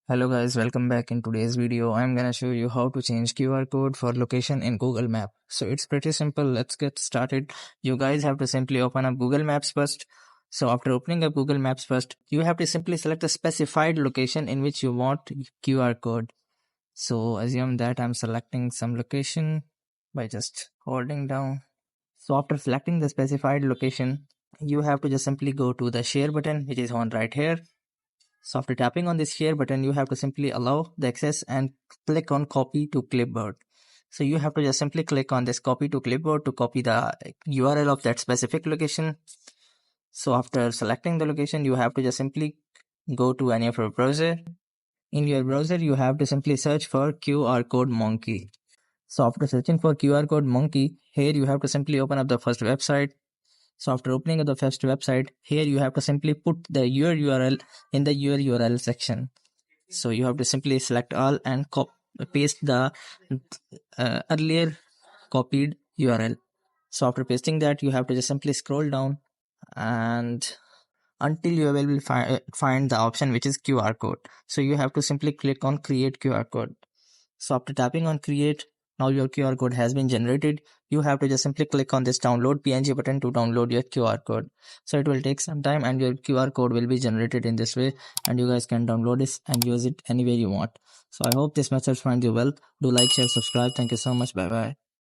Hello guys, welcome back. In today's video I'm gonna show you how to change QR code for location in Google Map. So it's pretty simple. Let's get started. You guys have to simply open up Google Maps first. So after opening up Google Maps first, you have to simply select a specified location in which you want QR code. So assume that I'm selecting some location by just holding down. So after selecting the specified location, you have to just simply go to the share button, which is on right here. So after tapping on this share button, you have to simply allow the access and click on copy to clipboard. So you have to just simply click on this copy to clipboard to copy the URL of that specific location. So after selecting the location, you have to just simply go to any of your browser. In your browser, you have to simply search for QR code monkey. So after searching for QR code monkey, here you have to simply open up the first website. So after opening up the first website, here you have to simply put the your URL in the your URL section. So you have to simply select all and paste the earlier copied URL. So after pasting that, you have to just simply scroll down and until you will find the option which is QR code. So you have to simply click on create QR code. So after tapping on create, now your QR code has been generated. You have to just simply click on this download PNG button to download your QR code. So it will take some time and your QR code will be generated in this way, and you guys can download this and use it anywhere you want. So I hope this method finds you well. Do like, share, subscribe. Thank you so much. Bye bye.